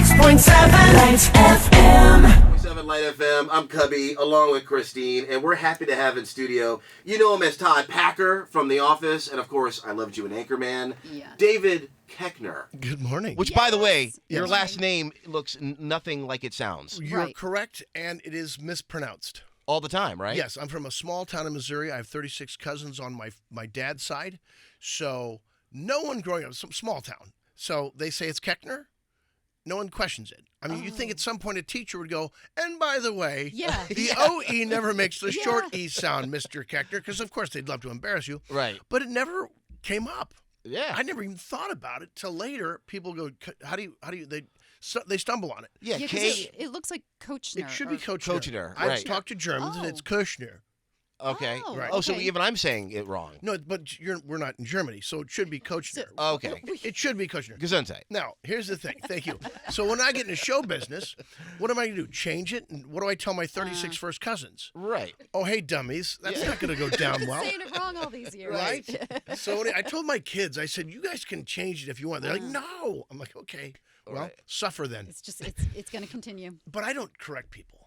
96.7 Lights FM. 7 Light FM. I'm Cubby, along with Christine, and we're happy to have in studio. You know him as Todd Packer from The Office, and of course, I Loved You in Anchorman. Yeah. David Koechner. Good morning. Which, by the way, your Yes. last name looks nothing like it sounds. You're Right. correct, and it is mispronounced. All the time, right? Yes, I'm from a small town in Missouri. I have 36 cousins on my dad's side, so no one growing up, some small town. So they say it's Koechner. No one questions it. I mean, you think at some point a teacher would go, and by the way, Yeah. the OE never makes the short E sound, Mr. Koechner, because of course they'd love to embarrass you. Right. But it never came up. Yeah. I never even thought about it till later. People go, how do you, they stumble on it. Yeah, Yeah, 'cause K. it looks like Koechner. It should be or- Koechner. Koechner, I've right. talked to Germans, and it's Koechner. Okay. Oh, Right. Oh, so okay. even I'm saying it wrong. No, but we're not in Germany, so it should be Koechner. Okay. It should be Koechner. Gesundheit. Now, here's the thing. Thank you. So when I get into show business, what am I going to do? Change it? And what do I tell my 36 first cousins? Right. Oh, hey, dummies. That's not going to go down well. Saying it wrong all these years. Right? So I told my kids, I said, you guys can change it if you want. They're like, no. I'm like, okay. Well, Right. suffer then. It's just it's going to continue. But I don't correct people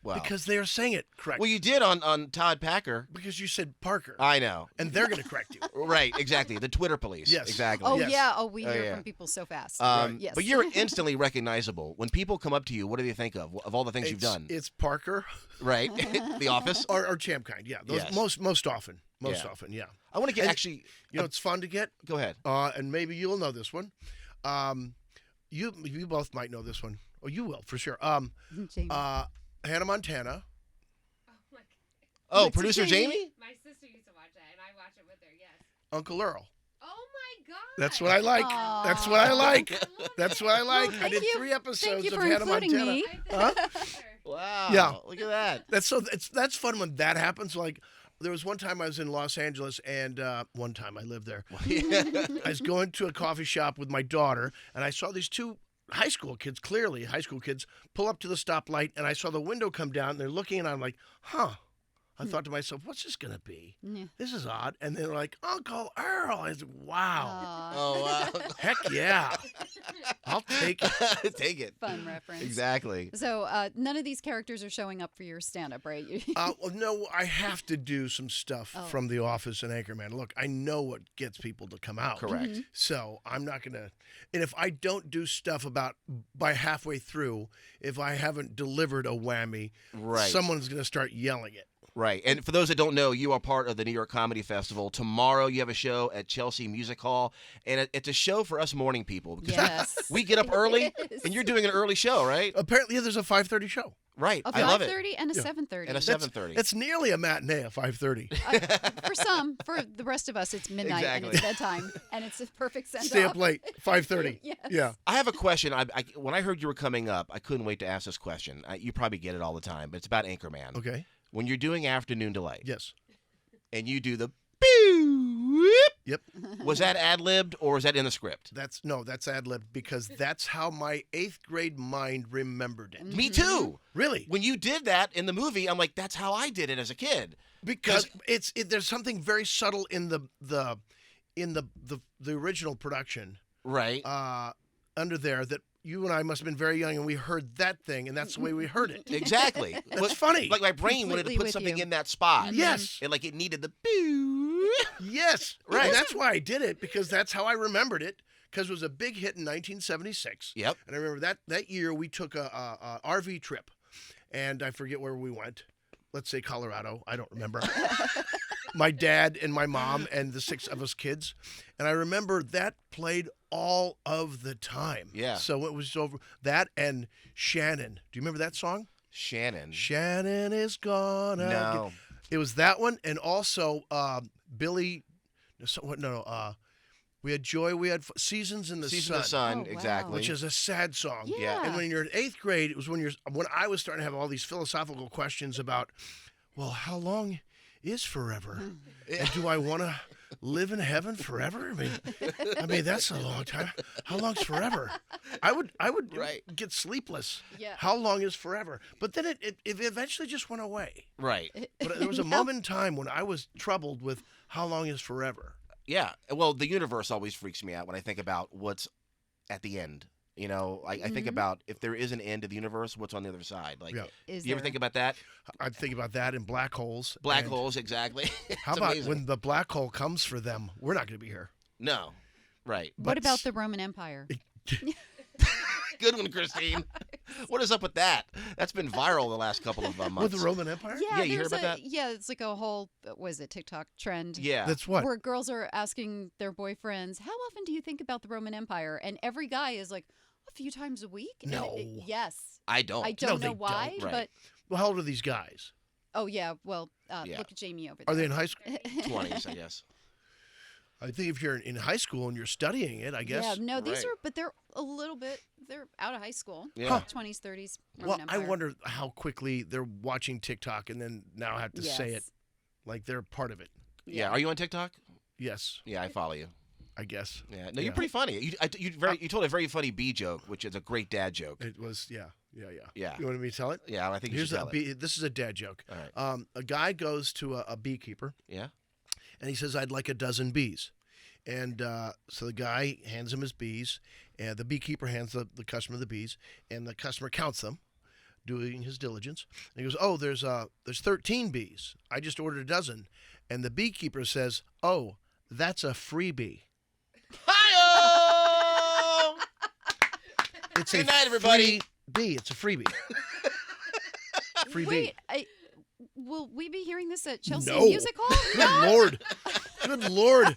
Wow. because they are saying it correct. Well, you did on Todd Packer. Because you said Parker. I know. And they're going to correct you. Right, exactly. The Twitter police. Yes. Exactly. Oh Yes. yeah. Oh, we Oh, hear yeah. from people so fast. Right. But you're instantly recognizable. When people come up to you, what do they think of all the things you've done? It's Parker Right? The Office? or Champ Kind. Yeah. Those Yes. most often. Most Yeah. often, yeah. I want to get And- actually. You know, it's fun to get. Go ahead. And maybe you'll know this one. You both might know this one. Oh, you will for sure. Jamie. Hannah Montana. Oh my God. Oh, What's producer it, Jamie? Jamie? My sister used to watch that, and I watch it with her. Yes. Uncle Earl. Oh my God. That's what I like. Aw. That's what I like. I love That's what I like. Well, I thank did you. 3 episodes Thank you of for Hannah including Montana. me. it. Huh? Wow. Yeah. Look at that. That's fun when that happens. Like there was one time I was in Los Angeles, and one time I lived there. I was going to a coffee shop with my daughter, and I saw these 2 high school kids, clearly high school kids, pull up to the stoplight, and I saw the window come down, and they're looking, and I'm like, huh. I thought to myself, what's this going to be? Yeah. This is odd. And they're like, Uncle Earl. I said, wow. Aw, Oh, wow. Heck yeah. I'll take it. Take it. fun reference. Exactly. So none of these characters are showing up for your stand-up, right? Well, no, I have to do some stuff Oh. from The Office and Anchorman. Look, I know what gets people to come out. Correct. So I'm not going to. And if I don't do stuff by halfway through, if I haven't delivered a whammy, Right. someone's going to start yelling it. Right. And for those that don't know, you are part of the New York Comedy Festival. Tomorrow you have a show at Chelsea Music Hall, and it's a show for us morning people. Because Yes. we get up early, It is. and you're doing an early show, right? Apparently, there's a 5:30 show. Right. A I love it. 5:30 and a Yeah. 7:30. And a 7:30. It's nearly a matinee at 5:30. For some, for the rest of us, it's midnight and it's bedtime, and it's a perfect send Stay up late. 5:30. Yes. Yeah. I have a question. When I heard you were coming up, I couldn't wait to ask this question. You probably get it all the time, but it's about Anchorman. Okay. When you're doing Afternoon Delight, Yes. and you do the pew, whoop, Yep. was that ad-libbed or is that in the script? That's ad lib because that's how my 8th grade mind remembered it. Me too. Really? When you did that in the movie, I'm like, that's how I did it as a kid. Because there's something very subtle in the original production Right. under there that you and I must have been very young and we heard that thing and that's the way we heard it. Exactly. It's funny. Like my brain wanted to Completely put with something you. in that spot. Yes. And like it needed the pew. Yes. Right. And that's why I did it because that's how I remembered it because it was a big hit in 1976. Yep. And I remember that year we took a RV trip and I forget where we went. Let's say Colorado. I don't remember. My dad and my mom and the 6 of us kids. And I remember that played all of the time. Yeah. So it was over. That and Shannon. Do you remember that song? Shannon. Shannon is gonna. No. It was that one. And also Billy. No. We had Joy. We had Seasons in the Season Sun. of the Sun, Oh, wow. exactly. Which is a sad song. Yeah. And when you're in 8th grade, it was when I was starting to have all these philosophical questions about, well, how long is forever? And do I want to live in heaven forever? I mean that's a long time. How long's forever? I would Right. get sleepless. Yeah. How long is forever? But then it eventually just went away. Right. But there was a moment in time when I was troubled with how long is forever. Yeah. Well, the universe always freaks me out when I think about what's at the end You know, I think about if there is an end to the universe, what's on the other side? Like, Yeah. do you ever think about that? I think about that in black holes. Black and holes, exactly. How about when the black hole comes for them? We're not going to be here. No, right. What about the Roman Empire? Good one, Christine. What is up with that? That's been viral the last couple of months. With the Roman Empire? Yeah, you heard about that? Yeah, it's like a whole, what is it, TikTok trend? Yeah. That's what? Where girls are asking their boyfriends, how often do you think about the Roman Empire? And every guy is like, a few times a week? No. Yes. I don't. I don't No, know they why, don't. Right. but... Well, how old are these guys? Oh, yeah, well, Yeah. look at Jamie over Are there. they in high school? 20s, I guess. I think if you're in high school and you're studying it, I guess. Yeah, no, these Right. are, but they're a little bit, they're out of high school. Yeah. Huh. 20s, 30s, Roman Well, I Empire. wonder how quickly they're watching TikTok and then now have to say it Yes. like they're part of it. Yeah. Are you on TikTok? Yes, Yeah, I follow you. I guess. Yeah. No, you're Yeah. pretty funny. You told a very funny B joke, which is a great dad joke. It was, yeah. Yeah. You want me to tell it? Yeah, I think you Here's should tell it. this is a dad joke. All right. A guy goes to a beekeeper Yeah. and he says, "I'd like a dozen bees." And so the guy hands him his bees, and the beekeeper hands the customer the bees, and the customer counts them, doing his diligence. And he goes, "Oh, there's 13 bees. I just ordered a dozen." And the beekeeper says, "Oh, that's a freebie." Hi-oh! It's Good night, everybody. Free bee. It's a freebie. Free bee. Wait, will we be hearing this at Chelsea No. Music Hall? Good Lord. Good Lord.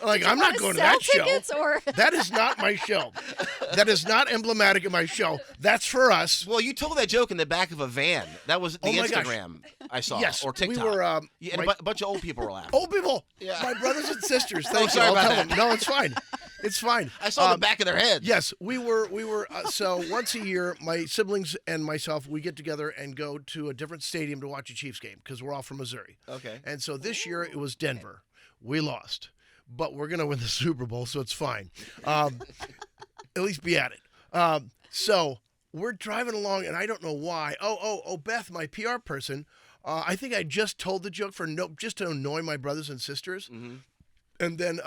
Like, I'm not going to that show. Tickets or... That is not my show. That is not emblematic of my show. That's for us. Well, you told that joke in the back of a van. That was the Oh my gosh. Instagram I saw. Yes, Or TikTok. we were. Yeah, and my- a bunch of old people were laughing. Old people. Yeah. My brothers and sisters. Thank sorry you. I'll about tell that. them. No, it's fine. It's fine. I saw the back of their heads. Yes, we were. So once a year, my siblings and myself, we get together and go to a different stadium to watch a Chiefs game because we're all from Missouri. Okay. And so this year it was Denver. We lost, but we're gonna win the Super Bowl, so it's fine. At least be at it. So we're driving along, and I don't know why. Oh, Beth, my PR person. I think I just told the joke just to annoy my brothers and sisters, and then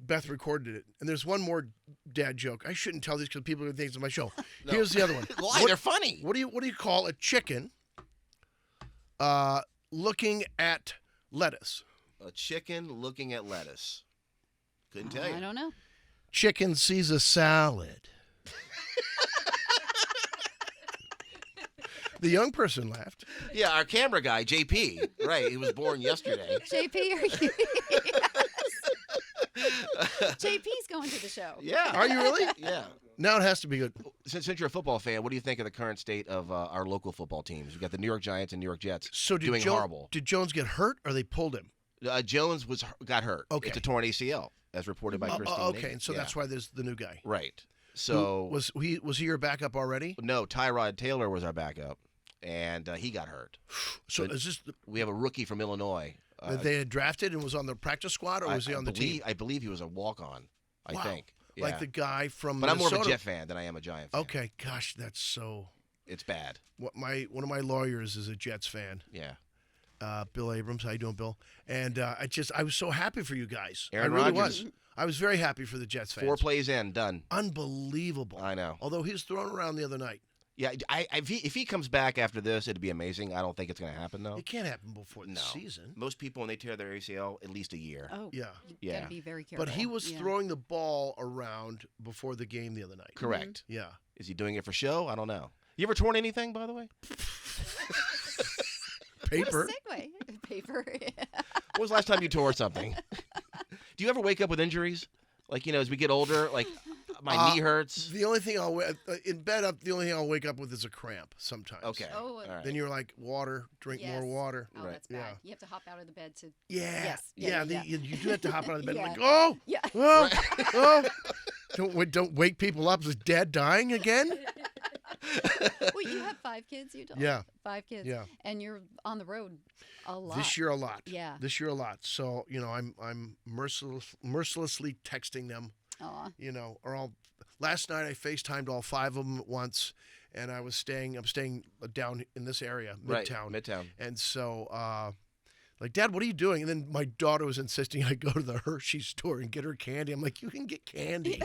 Beth recorded it. And there's one more dad joke. I shouldn't tell these because people are going to think it's my show. Here's the other one. Why? They're funny. What do you call a chicken looking at lettuce? A chicken looking at lettuce. Couldn't tell you. I don't know. Chicken sees a salad. The young person laughed. Yeah, our camera guy, JP. Right, he was born yesterday. JP, are you? JP's going to the show. Yeah. Are you really? Yeah. Now it has to be good. Since you're a football fan, what do you think of the current state of our local football teams? We've got the New York Giants and New York Jets So doing horrible. Did Jones get hurt or they pulled him? Jones got hurt. Okay. It's a torn ACL, as reported by Christine. Okay, and so Yeah. that's why there's the new guy. Right. So was he your backup already? no, Tyrod Taylor was our backup, and he got hurt. So But- is this We have a rookie from Illinois. that they had drafted and was on the practice squad, or was he on the team? I believe he was a walk-on. I Wow. think. Like Yeah. the guy from But I'm more of a Minnesota. Jet fan than I am a Giant fan. Okay, gosh, that's so. It's bad. One of my lawyers is a Jets fan. Yeah. Bill Abrams, how you doing, Bill? And I was so happy for you guys. Aaron I really Rodgers. was. I was very happy for the Jets fans. 4 plays in, done. Unbelievable. I know. Although he was thrown around the other night. Yeah, if he comes back after this, it'd be amazing. I don't think it's going to happen, though. It can't happen before the No. season. Most people, when they tear their ACL, at least a year. Oh, Yeah. you Yeah. gotta be very careful. But he was Yeah. throwing the ball around before the game the other night. Correct. Yeah. Is he doing it for show? I don't know. You ever torn anything, by the way? Paper. What a segue. Paper. When was the last time you tore something? Do you ever wake up with injuries? Like, as we get older, like my knee hurts. The only thing in bed the only thing I'll wake up with is a cramp sometimes. Okay. Oh, All right. Then you're like, water, drink more Yes. water. Oh, Right. that's bad. Yeah. You have to hop out of the bed to. Yeah. Yes. Yeah. Yeah. You do have to hop out of the bed. Yeah. Like, oh, Yeah. oh, oh. Don't wake people up. Is dad dying again? Well, you have 5 kids. You don't. Yeah. 5 kids. Yeah. And you're on the road a lot. This year a lot. Yeah. This year a lot. So I'm mercilessly texting them. Aw. Or all. Last night I FaceTimed all 5 of them at once, and I'm staying down in this area, Right, Midtown. Midtown. And so Like, Dad, what are you doing? And then my daughter was insisting I go to the Hershey store and get her candy. I'm like, you can get candy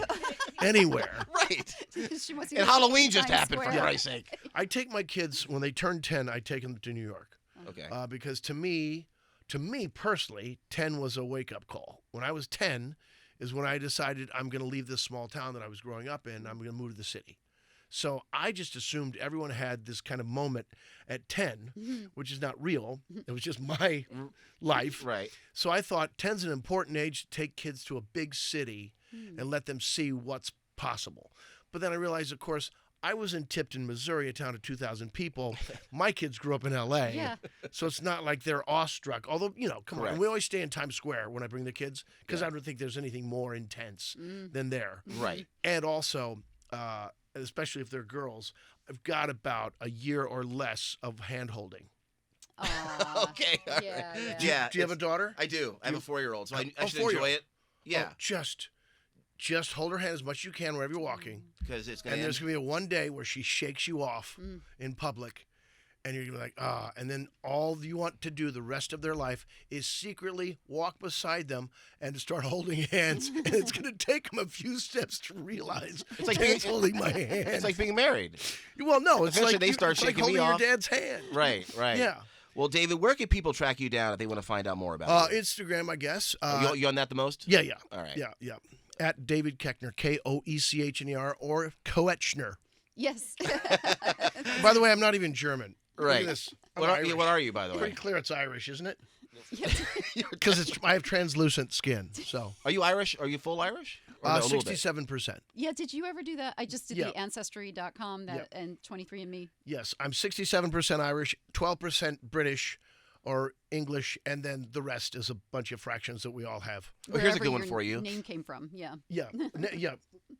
anywhere. Right. She wants to And go Halloween just Times happened, for Square. Christ's sake. I take my kids, when they turn 10, I take them to New York. Okay. Because to me personally, 10 was a wake-up call. When I was 10 is when I decided I'm going to leave this small town that I was growing up in. I'm going to move to the city. So I just assumed everyone had this kind of moment at 10, which is not real. It was just my life. Right. So I thought 10's an important age to take kids to a big city and let them see what's possible. But then I realized, of course, I was in Tipton, Missouri, a town of 2,000 people. My kids grew up in L.A., Yeah. so it's not like they're awestruck. Although, come Correct. on. We always stay in Times Square when I bring the kids because I don't think there's anything more intense than there. Right. And also, especially if they're girls, I've got about a year or less of hand-holding. Aw. Okay. all right. Yeah. Yeah. Do you have a daughter? I do. I have a 4-year-old, so I Oh, should enjoy 4-year-old. it. Yeah. Oh, just hold her hand as much as you can wherever you're walking. Because it's going And to there's going to be one day where she shakes you off in public, and you're going to be like, and then all you want to do the rest of their life is secretly walk beside them and start holding hands, and it's going to take them a few steps to realize It's like Dad's being- holding my hand. It's like being married. Well, no, it's Eventually like they start it's like shaking me holding off. your dad's hand. Right. Yeah. Well, David, where can people track you down if they want to find out more about you? Instagram, I guess. You on that the most? Yeah. All right. Yeah. At David Koechner, Koechner, or Koechner. Yes. By the way, I'm not even German. Look Right. at this. I'm What Irish. are you, by the Pretty way? clear it's Irish, isn't it? Because I have translucent skin. So Are you Irish? Are you full Irish? Or no, a little bit? 67%. Yeah, did you ever do that? I just did Yeah. the Ancestry.com and 23andMe. Yes, I'm 67% Irish, 12% British or English, and then the rest is a bunch of fractions that we all have. Well, here's a Wherever good one your for you. Name came from. Yeah. Yeah, yeah.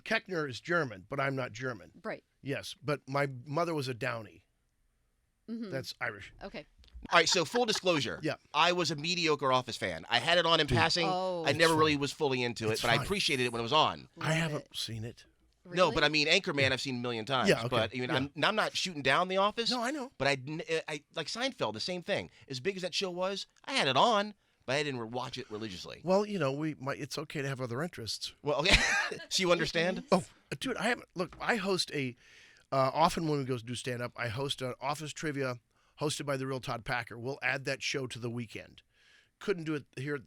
Koechner is German, but I'm not German. Right. Yes, but my mother was a Downey. Mhm. That's Irish. Okay. All right, so full disclosure. Yeah. I was a mediocre Office fan. I had it on in passing. Oh. I never It's really was fully into It's it, but I fine. appreciated it when it was on. I Love haven't it. seen it. No, Really? but I mean, Anchorman I've seen a million times. Yeah, okay. But I mean, Yeah. I'm not shooting down The Office. No, I know. But I like Seinfeld, the same thing. As big as that show was, I had it on, but I didn't watch it religiously. Well, it's okay to have other interests. Well, okay. So you understand? Oh, dude, I host often when we go do stand-up, I host an office trivia hosted by the real Todd Packer. We'll add that show to the weekend. Couldn't do it here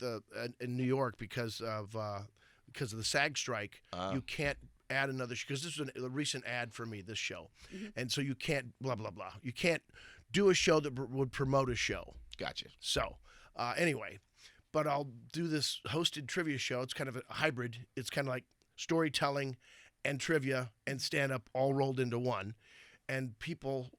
in New York because of the SAG strike. You can't add another show because this was a recent ad for me, this show. And so you can't blah, blah, blah. You can't do a show that would promote a show. Gotcha. So anyway, but I'll do this hosted trivia show. It's kind of a hybrid. It's kind of like storytelling and trivia and stand-up all rolled into one. And people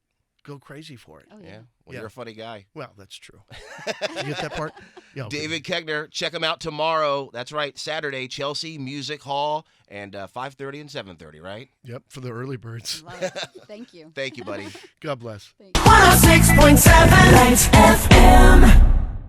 go crazy for it. Oh, Yeah. yeah. Well, Yeah. you're a funny guy. Well, that's true. You get that part? Yeah. Okay. David Koechner, check him out tomorrow. That's right, Saturday, Chelsea Music Hall, and 5:30 and 7:30, right? Yep, for the early birds. Love it. Thank you. Thank you, buddy. God bless. Thank you. 106.7 Lights FM.